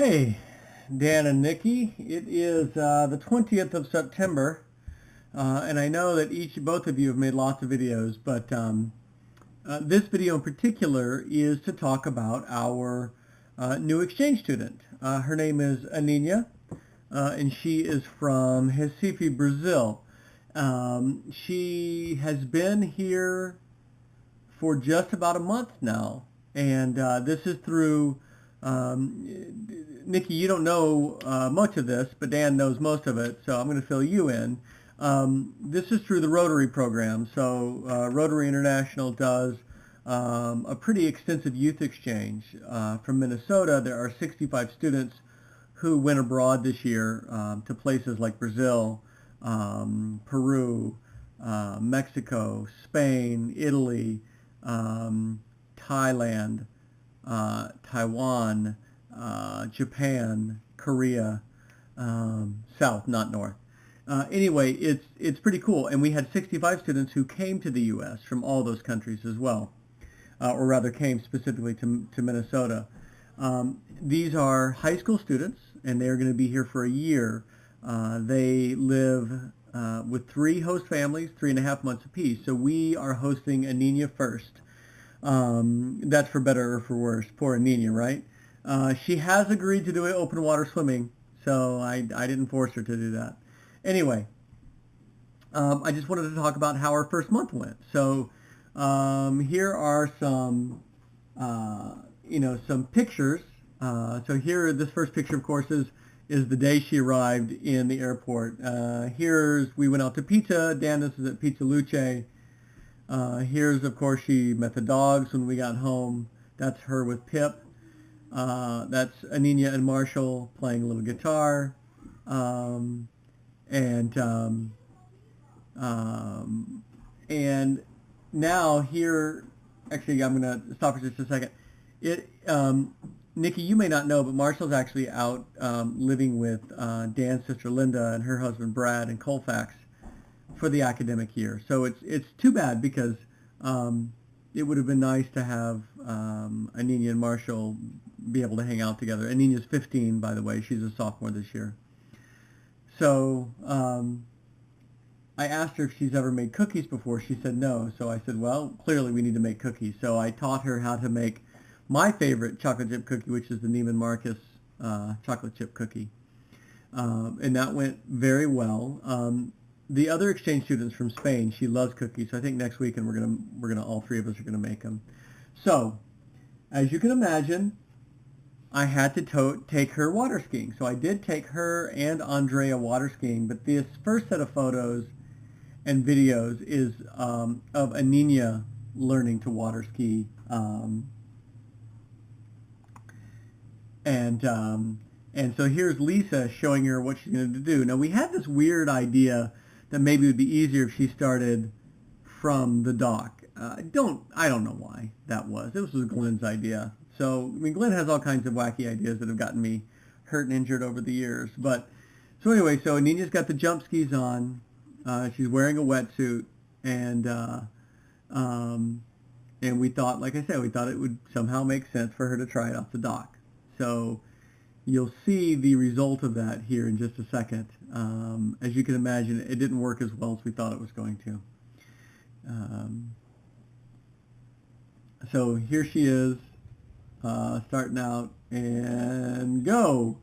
Hey, Dan and Nikki. It is the 20th of September, and I know that both of you have made lots of videos, but this video in particular is to talk about our new exchange student. Her name is Aninha, and she is from Recife, Brazil. She has been here for just about a month now, and this is through Nikki, you don't know much of this, but Dan knows most of it, so I'm going to fill you in. This is through the Rotary program. So Rotary International does a pretty extensive youth exchange. From Minnesota, there are 65 students who went abroad this year to places like Brazil, Peru, Mexico, Spain, Italy, Thailand, Taiwan, Japan, Korea, south, not north. Anyway, it's pretty cool, and we had 65 students who came to the U.S. from all those countries as well, or rather came specifically to Minnesota. These are high school students, and they are going to be here for a year. They live with 3 host families, 3.5 months apiece. So we are hosting Aninha first. That's for better or for worse. Poor Aninha, right? She has agreed to do open water swimming, so I didn't force her to do that. Anyway, I just wanted to talk about how our first month went. So here are some, some pictures. So here, this first picture, of course, is the day she arrived in the airport. We went out to pizza. Dan, this is at Pizza Luce. Here's, of course, she met the dogs when we got home. That's her with Pip. That's Aninha and Marshall playing a little guitar. And now here, actually, I'm going to stop for just a second. Nikki, you may not know, but Marshall's actually out living with Dan's sister Linda and her husband Brad in Colfax for the academic year. So it's too bad because it would have been nice to have Aninha and Marshall be able to hang out together. Aninha's 15, by the way. She's a sophomore this year. So I asked her if she's ever made cookies before. She said no. So I said, well, clearly we need to make cookies. So I taught her how to make my favorite chocolate chip cookie, which is the Neiman Marcus chocolate chip cookie. And that went very well. The other exchange students from Spain, she loves cookies. So I think next weekend we're gonna all 3 of us are gonna make them. So, as you can imagine, I had to take her water skiing. So I did take her and Andrea water skiing. But this first set of photos and videos is of Aninha learning to water ski. And so here's Lisa showing her what she's going to do. Now we had this weird idea that maybe it would be easier if she started from the dock. I don't know why that was. This was Glenn's idea. So, I mean, Glenn has all kinds of wacky ideas that have gotten me hurt and injured over the years. But, so anyway, so Aninha's got the jump skis on. She's wearing a wetsuit. And we thought, like I said, we thought it would somehow make sense for her to try it off the dock. So you'll see the result of that here in just a second. As you can imagine, it didn't work as well as we thought it was going to. So here she is, starting out, and go.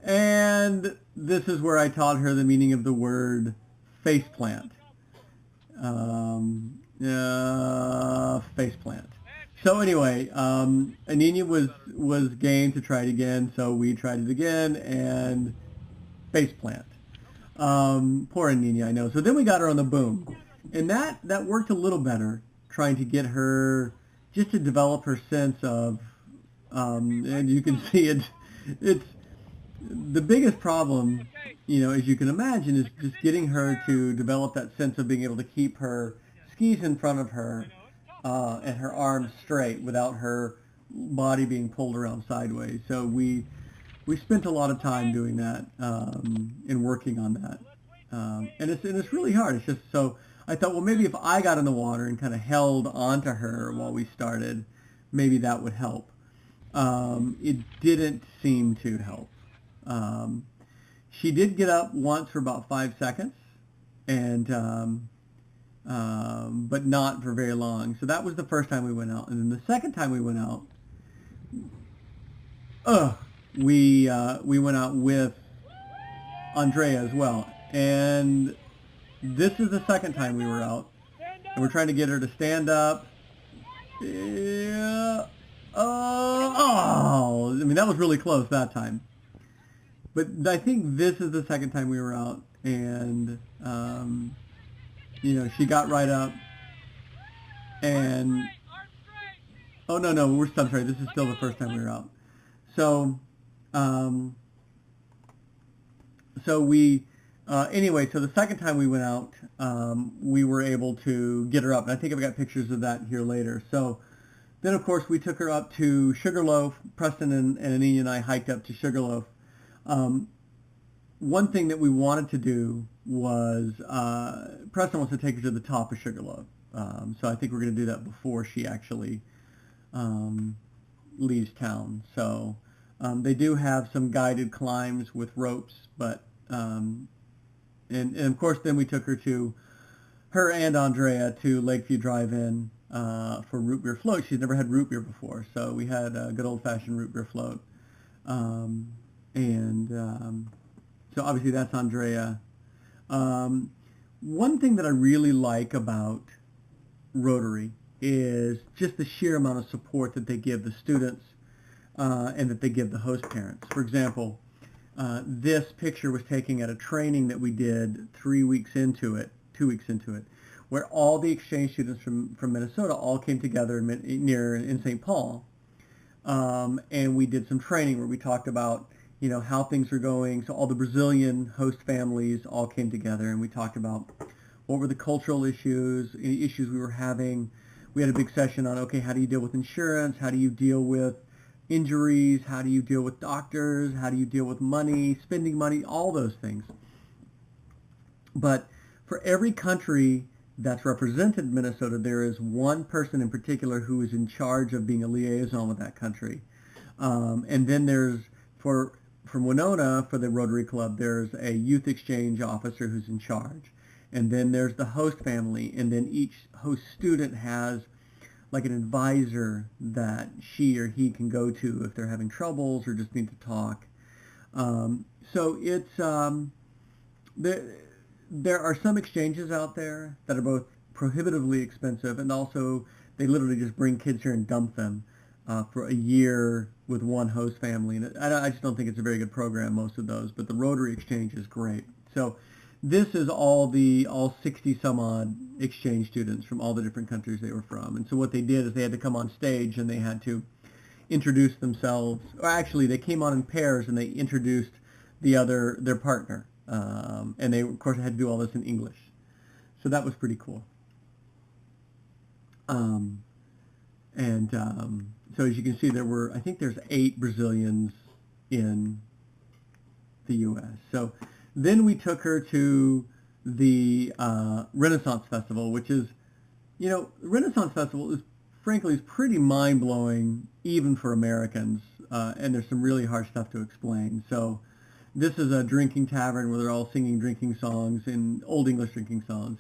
And this is where I taught her the meaning of the word faceplant. Faceplant. So anyway, Aninha was game to try it again, so we tried it again, and faceplant. Poor Aninha, I know. So then we got her on the boom, and that worked a little better, trying to get her just to develop her sense of, and you can see it's the biggest problem, as you can imagine, is just getting her to develop that sense of being able to keep her skis in front of her and her arms straight without her body being pulled around sideways. So we spent a lot of time doing that and working on that. And it's really hard. It's just so I thought, well, maybe if I got in the water and kind of held onto her while we started, maybe that would help. it didn't seem to help. Um, she did get up once for about 5 seconds, and but not for very long. So that was the first time we went out, and then the second time we went out, uh, we went out with Andrea as well, and this is the second time we were out, and we're trying to get her to stand up. Yeah. Oh, I mean, that was really close that time. But I think this is the second time we were out, and she got right up, and oh no, I'm sorry, this is still the first time we were out. So, um, so we anyway, so the second time we went out, we were able to get her up, and I think I've got pictures of that here later. So then, of course, we took her up to Sugarloaf. Preston and Aninha and I hiked up to Sugarloaf. One thing that we wanted to do was Preston wants to take her to the top of Sugarloaf. So I think we're going to do that before she actually leaves town. So they do have some guided climbs with ropes, but and of course then we took her and Andrea to Lakeview Drive-In for root beer float. She's never had root beer before, so we had a good old-fashioned root beer float. So obviously that's Andrea. One thing that I really like about Rotary is just the sheer amount of support that they give the students and that they give the host parents. For example, this picture was taken at a training that we did 2 weeks into it, where all the exchange students from Minnesota all came together in St. Paul, and we did some training where we talked about how things are going. So all the Brazilian host families all came together, and we talked about what were the cultural issues, any issues we were having. We had a big session on, okay, how do you deal with insurance? How do you deal with injuries? How do you deal with doctors? How do you deal with money, spending money, all those things. But for every country that's represented in Minnesota, there is one person in particular who is in charge of being a liaison with that country. And then there's, from Winona, for the Rotary Club, there's a youth exchange officer who's in charge. And then there's the host family, and then each host student has like an advisor that she or he can go to if they're having troubles or just need to talk. So it's there are some exchanges out there that are both prohibitively expensive, and also they literally just bring kids here and dump them for a year with one host family. And I just don't think it's a very good program, most of those, but the Rotary Exchange is great. So this is all 60 some odd exchange students from all the different countries they were from. And so what they did is they had to come on stage and they had to introduce themselves. Or actually, they came on in pairs and they introduced their partner. And they, of course, had to do all this in English. So that was pretty cool. So as you can see, I think there's 8 Brazilians in the U.S. So then we took her to the Renaissance Festival, which is, the Renaissance Festival is pretty mind-blowing, even for Americans, and there's some really hard stuff to explain. So this is a drinking tavern where they're all singing drinking songs, in Old English drinking songs.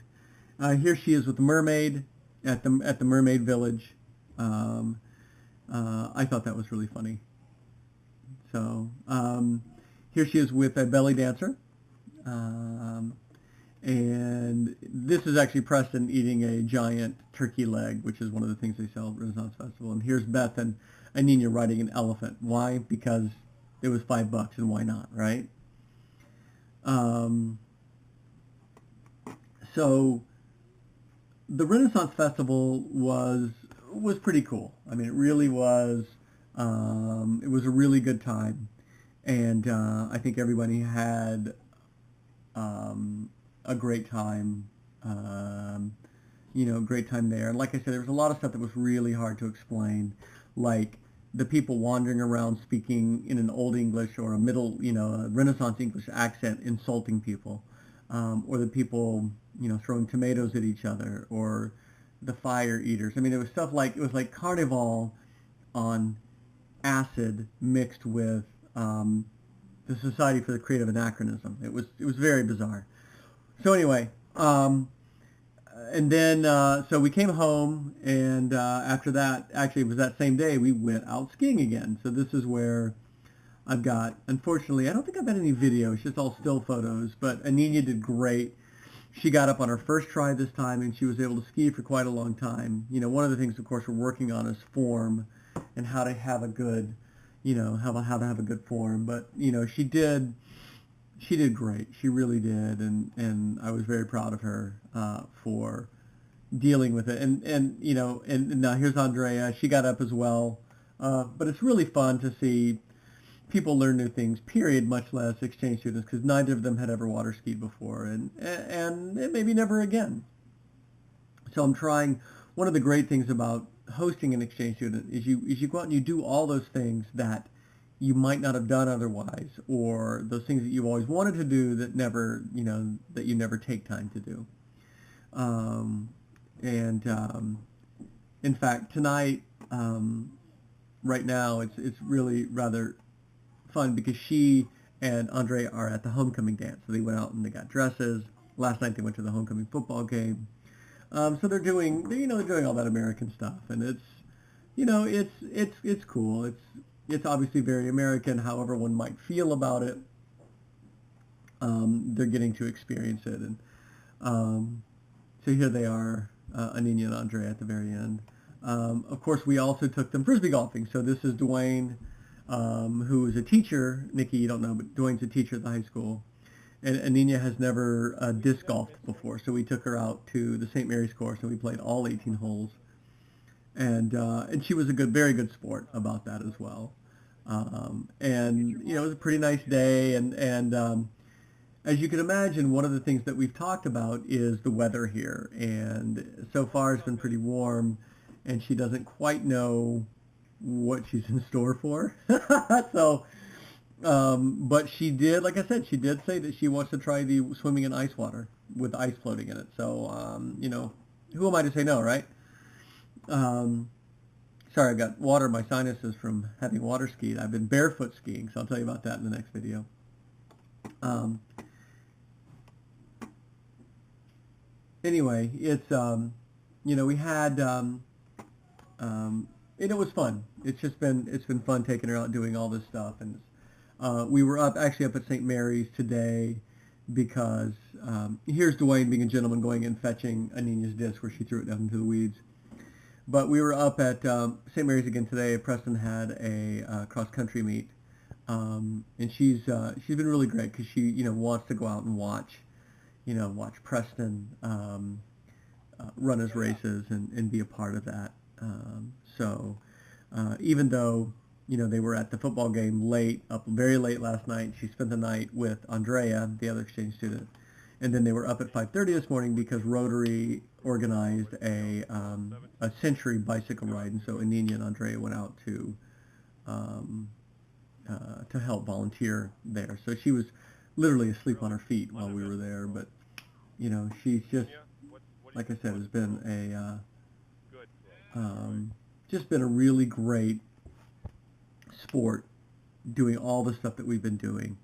Here she is with the mermaid at the Mermaid Village. I thought that was really funny. So here she is with a belly dancer. And this is actually Preston eating a giant turkey leg, which is one of the things they sell at Renaissance Festival. And here's Beth and Aninha riding an elephant. Why? Because it was $5, and why not, right? So the Renaissance Festival was pretty cool. I mean, it really was. It was a really good time, and I think everybody had a great time. Great time there. And like I said, there was a lot of stuff that was really hard to explain, like the people wandering around speaking in an Old English or a Renaissance English accent, insulting people, or the people, throwing tomatoes at each other, or the fire eaters. I mean, it was like Carnival on acid mixed with the Society for the Creative Anachronism. It was very bizarre. So anyway, and then so we came home, and after that, actually it was that same day we went out skiing again. So this is where I've got, unfortunately, I don't think I've got any video. It's just all still photos. But Aninha did great. She got up on her first try this time, and she was able to ski for quite a long time. You know, one of the things, of course, we're working on is form and how to have a good, how to have a good form. But she did great. She really did, and I was very proud of her for dealing with it. And now here's Andrea. She got up as well. But it's really fun to see people learn new things, period, much less exchange students, because neither of them had ever water skied before, and maybe never again. So I'm trying. One of the great things about hosting an exchange student is you go out and you do all those things that you might not have done otherwise, or those things that you've always wanted to do that that you never take time to do. And in fact, tonight, right now, it's really rather fun because she and Andre are at the homecoming dance. So they went out and they got dresses. Last night they went to the homecoming football game. So they're doing all that American stuff, and it's cool. It's obviously very American. However one might feel about it, they're getting to experience it, and so here they are, Aninha and Andre at the very end. Of course, we also took them frisbee golfing. So this is Dwayne, who is a teacher. Nikki, you don't know, but Dwayne's a teacher at the high school. And Aninha has never disc golfed before, so we took her out to the St. Mary's course, and we played all 18 holes. And she was a very good sport about that as well. And it was a pretty nice day. And as you can imagine, one of the things that we've talked about is the weather here. And so far it's been pretty warm, and she doesn't quite know what she's in store for. So, but she did, like I said, she did say that she wants to try the swimming in ice water with ice floating in it. So, who am I to say no, right? Sorry, I've got water in my sinuses from having water skied. I've been barefoot skiing, so I'll tell you about that in the next video. Anyway, it's, we had, and it was fun. It's been fun taking her out doing all this stuff. And we were actually up at St. Mary's today because here's Dwayne being a gentleman going and fetching Aninha's disc where she threw it down into the weeds. But we were up at St. Mary's again today. Preston had a cross-country meet, and she's been really great because she wants to go out and watch Preston run his races and be a part of that. So even though they were at the football game up very late last night, she spent the night with Andrea, the other exchange student, and then they were up at 5:30 this morning because Rotary organized a century bicycle ride, and so Aninha and Andrea went out to help volunteer there. So she was literally asleep on her feet while we were there, but she's just, like I said, has been just been a really great sport doing all the stuff that we've been doing,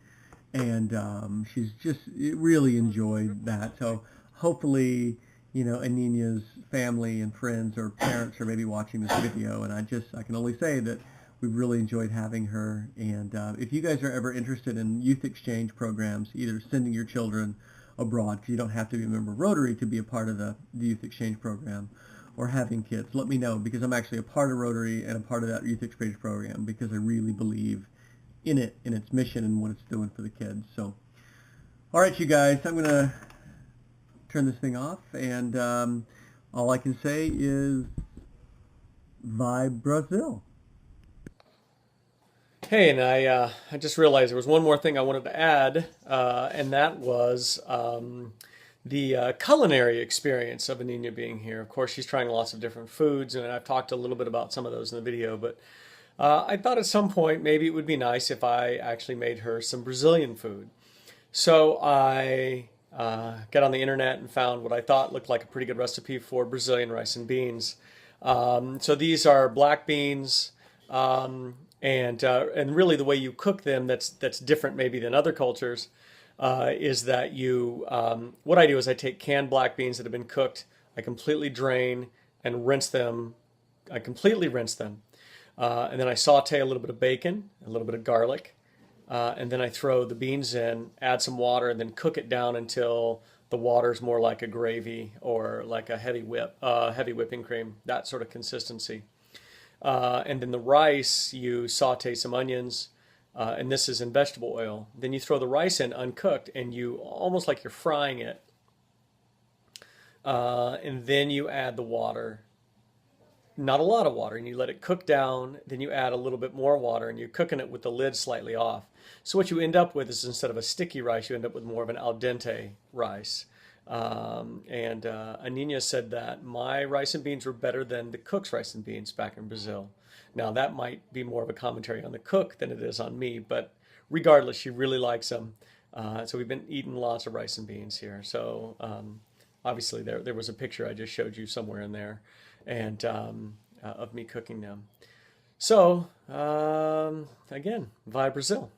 and she's just really enjoyed that. So hopefully Aninha's family and friends or parents are maybe watching this video, and I can only say that we've really enjoyed having her. And if you guys are ever interested in youth exchange programs, either sending your children abroad, because you don't have to be a member of Rotary to be a part of the youth exchange program, or having kids, let me know, because I'm actually a part of Rotary and a part of that youth exchange program because I really believe in it, in its mission, and what it's doing for the kids. So, all right, you guys, I'm going to turn this thing off, and all I can say is Vibe Brazil. Hey, and I just realized there was one more thing I wanted to add, and that was the culinary experience of Aninha being here. Of course, she's trying lots of different foods, and I've talked a little bit about some of those in the video, but I thought at some point maybe it would be nice if I actually made her some Brazilian food. So I got on the internet and found what I thought looked like a pretty good recipe for Brazilian rice and beans. So these are black beans, And really the way you cook them that's different maybe than other cultures is that what I do is I take canned black beans that have been cooked, I completely drain and rinse them. I completely rinse them, and then I saute a little bit of bacon, a little bit of garlic, and then I throw the beans in, add some water, and then cook it down until the water's more like a gravy or like a heavy whipping cream, that sort of consistency. And then the rice, you saute some onions, and this is in vegetable oil. Then you throw the rice in uncooked, and you almost like you're frying it. And then you add the water, not a lot of water, and you let it cook down. Then you add a little bit more water, and you're cooking it with the lid slightly off. So what you end up with is instead of a sticky rice, you end up with more of an al dente rice. And Aninha said that my rice and beans were better than the cook's rice and beans back in Brazil. Now, that might be more of a commentary on the cook than it is on me, but regardless, she really likes them. So we've been eating lots of rice and beans here. So obviously, there was a picture I just showed you somewhere in there, and of me cooking them. So again, via Brazil.